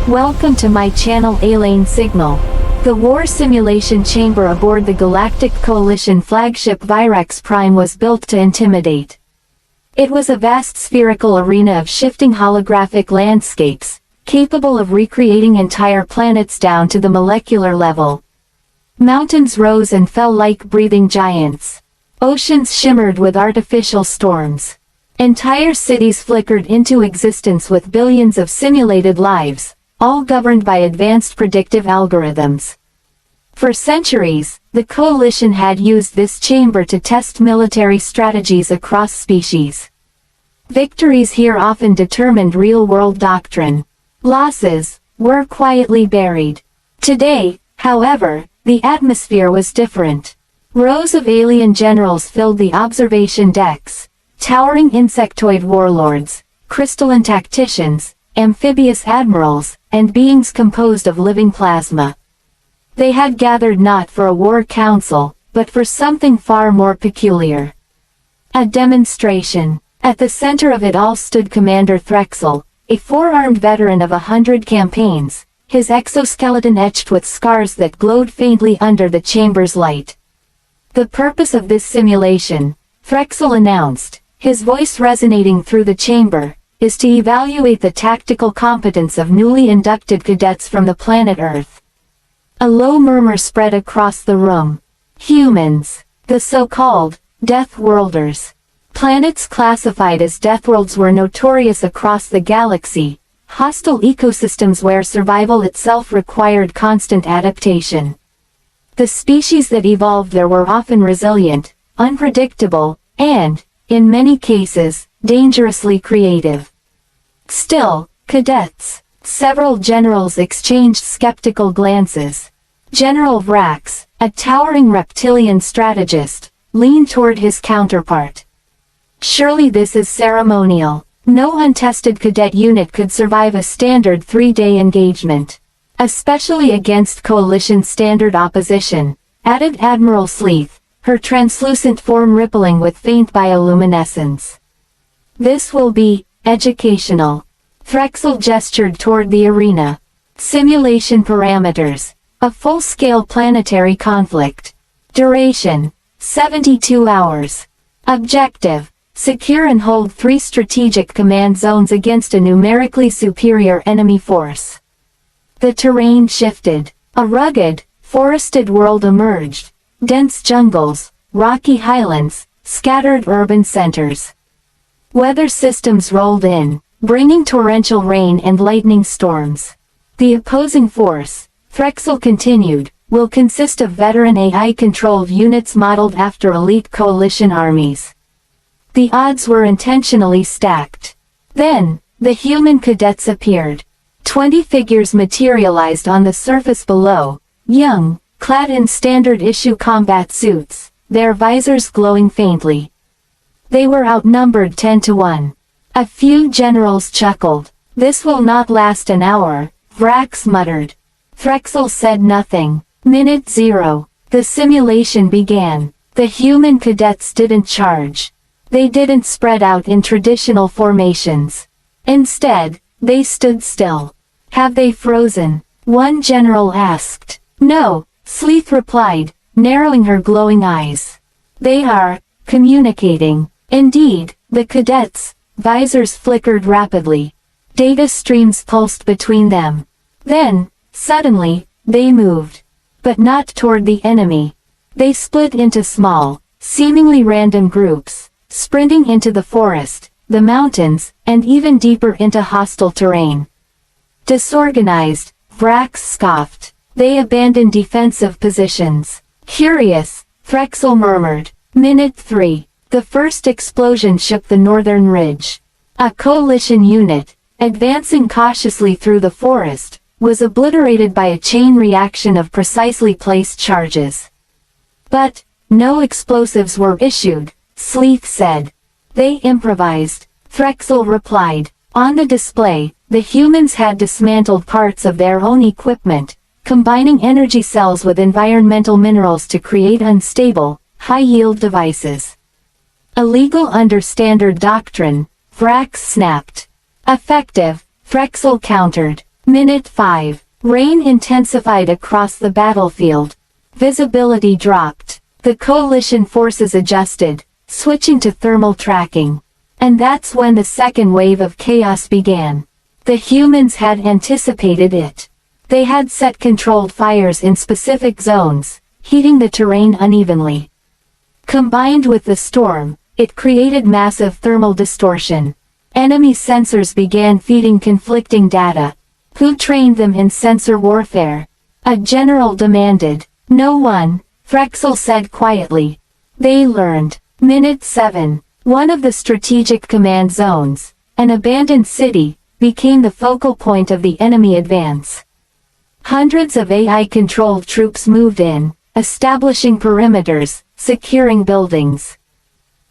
Welcome to my channel Alien Signal. The war simulation chamber aboard the Galactic Coalition flagship Virax Prime was built to intimidate. It was a vast spherical arena of shifting holographic landscapes, capable of recreating entire planets down to the molecular level. Mountains rose and fell like breathing giants. Oceans shimmered with artificial storms. Entire cities flickered into existence with billions of simulated lives, all governed by advanced predictive algorithms. For centuries, the Coalition had used this chamber to test military strategies across species. Victories here often determined real-world doctrine. Losses were quietly buried. Today, however, the atmosphere was different. Rows of alien generals filled the observation decks, towering insectoid warlords, crystalline tacticians, amphibious admirals, and beings composed of living plasma. They had gathered not for a war council, but for something far more peculiar. A demonstration. At the center of it all stood Commander Threxel, a four-armed veteran of 100 campaigns, his exoskeleton etched with scars that glowed faintly under the chamber's light. The purpose of this simulation, Threxel announced, his voice resonating through the chamber, is to evaluate the tactical competence of newly inducted cadets from the planet Earth. A low murmur spread across the room. Humans, the so-called Deathworlders. Planets classified as Deathworlds were notorious across the galaxy, hostile ecosystems where survival itself required constant adaptation. The species that evolved there were often resilient, unpredictable, and, in many cases, dangerously creative. Still, cadets. Several generals exchanged skeptical glances. General Vrax, a towering reptilian strategist, leaned toward his counterpart. Surely this is ceremonial. No untested cadet unit could survive a standard 3-day engagement. Especially against Coalition standard opposition, added Admiral Sleeth, her translucent form rippling with faint bioluminescence. This will be educational. Threxel gestured toward the arena. Simulation parameters. A full-scale planetary conflict. Duration, 72 hours. Objective, secure and hold 3 strategic command zones against a numerically superior enemy force. The terrain shifted. A rugged, forested world emerged. Dense jungles, rocky highlands, scattered urban centers. Weather systems rolled in, bringing torrential rain and lightning storms. The opposing force, Threxel continued, will consist of veteran AI-controlled units modeled after elite Coalition armies. The odds were intentionally stacked. Then, the human cadets appeared. 20 figures materialized on the surface below, young, clad in standard-issue combat suits, their visors glowing faintly. They were outnumbered 10 to 1. A few generals chuckled. This will not last an hour, Vrax muttered. Threxel said nothing. Minute 0. The simulation began. The human cadets didn't charge. They didn't spread out in traditional formations. Instead, they stood still. Have they frozen? One general asked. No, Sleeth replied, narrowing her glowing eyes. They are communicating. Indeed, the cadets' visors flickered rapidly. Data streams pulsed between them. Then, suddenly, they moved. But not toward the enemy. They split into small, seemingly random groups, sprinting into the forest, the mountains, and even deeper into hostile terrain. Disorganized, Vrax scoffed. They abandoned defensive positions. Curious, Threxel murmured. Minute 3. The first explosion shook the northern ridge. A Coalition unit, advancing cautiously through the forest, was obliterated by a chain reaction of precisely placed charges. But, no explosives were issued, Sleeth said. They improvised, Threxel replied. On the display, the humans had dismantled parts of their own equipment, combining energy cells with environmental minerals to create unstable, high-yield devices. Illegal under standard doctrine, Vrax snapped. Effective, Threxel countered. Minute 5. Rain intensified across the battlefield. Visibility dropped. The coalition forces adjusted, switching to thermal tracking. And that's when the second wave of chaos began. The humans had anticipated it. They had set controlled fires in specific zones, heating the terrain unevenly. Combined with the storm, it created massive thermal distortion. Enemy sensors began feeding conflicting data. Who trained them in sensor warfare? A general demanded. No one, Frexel said quietly. They learned. Minute 7. One of the strategic command zones, an abandoned city, became the focal point of the enemy advance. Hundreds of AI-controlled troops moved in, establishing perimeters, securing buildings.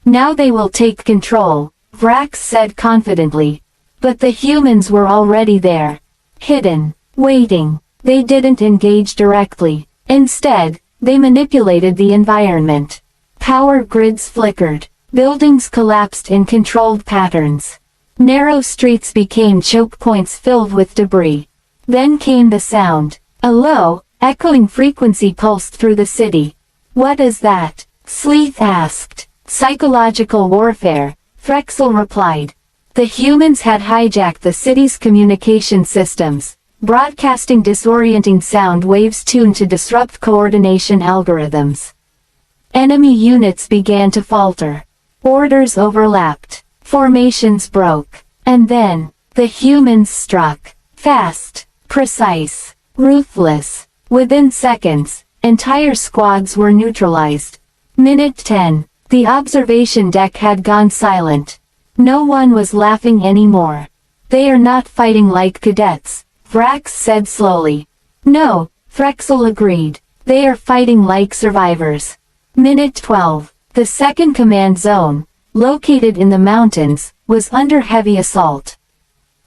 Now they will take control, Vrax said confidently. But the humans were already there. Hidden, waiting. They didn't engage directly. Instead, they manipulated the environment. Power grids flickered. Buildings collapsed in controlled patterns. Narrow streets became choke points filled with debris. Then came the sound. A low, echoing frequency pulsed through the city. What is that? Sleeth asked. Psychological warfare, Frexel replied. The humans had hijacked the city's communication systems, broadcasting disorienting sound waves tuned to disrupt coordination algorithms. Enemy units began to falter. Orders overlapped. Formations broke. And then, the humans struck. Fast, precise, ruthless. Within seconds, entire squads were neutralized. Minute 10. The observation deck had gone silent. No one was laughing anymore. They are not fighting like cadets, Vrax said slowly. No, Frexel agreed. They are fighting like survivors. Minute 12. The second command zone, located in the mountains, was under heavy assault.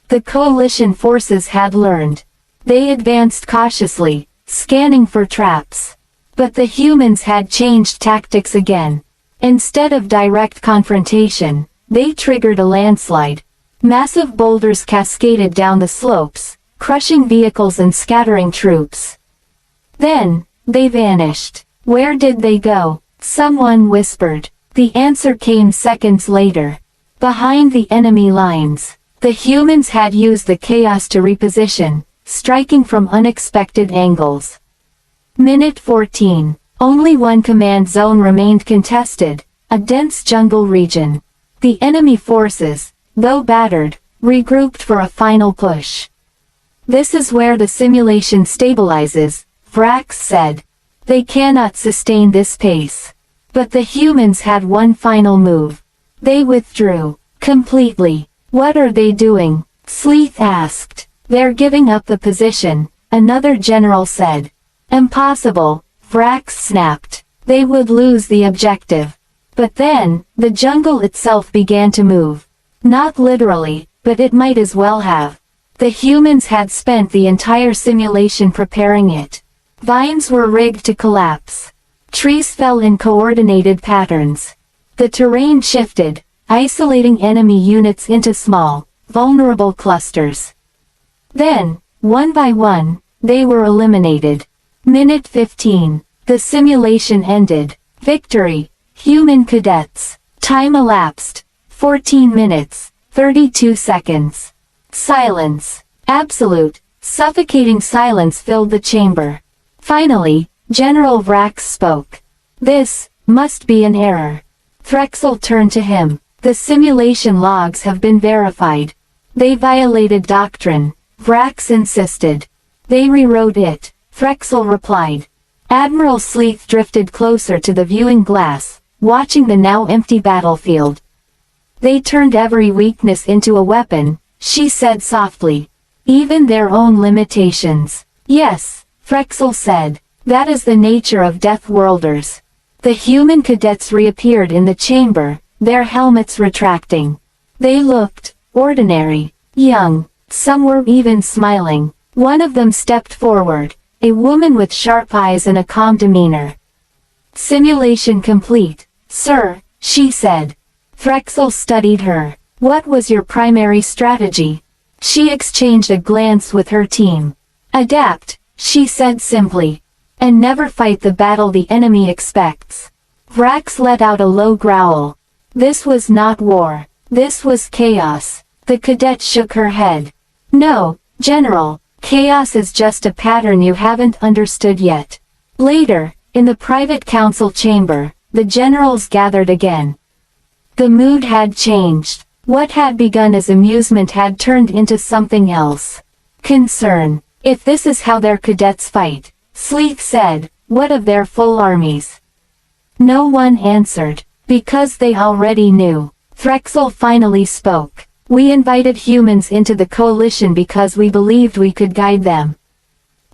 The coalition forces had learned. They advanced cautiously, scanning for traps. But the humans had changed tactics again. Instead of direct confrontation, they triggered a landslide. Massive boulders cascaded down the slopes, crushing vehicles and scattering troops. Then, they vanished. Where did they go? Someone whispered. The answer came seconds later. Behind the enemy lines. The humans had used the chaos to reposition, striking from unexpected angles. Minute 14. Only one command zone remained contested, a dense jungle region. The enemy forces, though battered, regrouped for a final push. This is where the simulation stabilizes, Vrax said. They cannot sustain this pace. But the humans had one final move. They withdrew. Completely. What are they doing? Sleeth asked. They're giving up the position, another general said. Impossible, Vrax snapped. They would lose the objective. But then, the jungle itself began to move. Not literally, but it might as well have. The humans had spent the entire simulation preparing it. Vines were rigged to collapse. Trees fell in coordinated patterns. The terrain shifted, isolating enemy units into small, vulnerable clusters. Then, one by one, they were eliminated. Minute 15. The simulation ended. Victory. Human cadets. Time elapsed. 14 minutes, 32 seconds. Silence. Absolute, suffocating silence filled the chamber. Finally, General Vrax spoke. This must be an error. Frexel turned to him. The simulation logs have been verified. They violated doctrine, Vrax insisted. They rewrote it, Frexel replied. Admiral Sleeth drifted closer to the viewing glass, watching the now empty battlefield. They turned every weakness into a weapon, she said softly. Even their own limitations. Yes, Frexel said. That is the nature of Deathworlders. The human cadets reappeared in the chamber, their helmets retracting. They looked ordinary, young, some were even smiling. One of them stepped forward, a woman with sharp eyes and a calm demeanor. Simulation complete, sir, she said. Frexel studied her. What was your primary strategy? She exchanged a glance with her team. Adapt, she said simply. And never fight the battle the enemy expects. Vrax let out a low growl. This was not war. This was chaos. The cadet shook her head. No, General, chaos is just a pattern you haven't understood yet. Later, in the private council chamber, the generals gathered again. The mood had changed. What had begun as amusement had turned into something else. Concern. If this is how their cadets fight, Sleek said, what of their full armies? No one answered, because they already knew. Threxel finally spoke. We invited humans into the coalition because we believed we could guide them.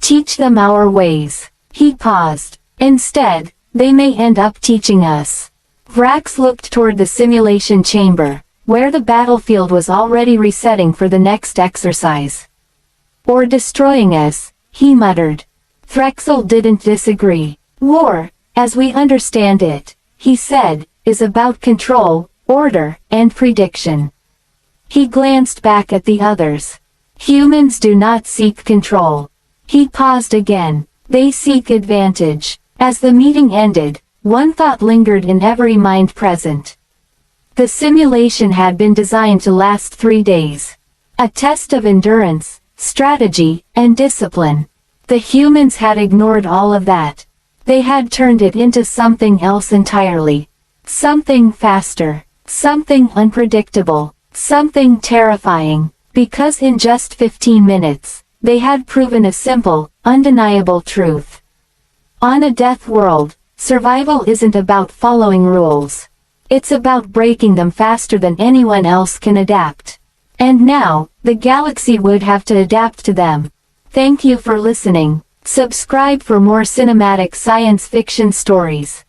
Teach them our ways. He paused. Instead, they may end up teaching us. Vrax looked toward the simulation chamber, where the battlefield was already resetting for the next exercise. Or destroying us, he muttered. Threxel didn't disagree. War, as we understand it, he said, is about control, order, and prediction. He glanced back at the others. Humans do not seek control. He paused again. They seek advantage. As the meeting ended, one thought lingered in every mind present. The simulation had been designed to last 3 days. A test of endurance, strategy, and discipline. The humans had ignored all of that. They had turned it into something else entirely. Something faster. Something unpredictable. Something terrifying. Because in just 15 minutes, they had proven a simple, undeniable truth. On a death world, survival isn't about following rules. It's about breaking them faster than anyone else can adapt. And now, the galaxy would have to adapt to them. Thank you for listening. Subscribe for more cinematic science fiction stories.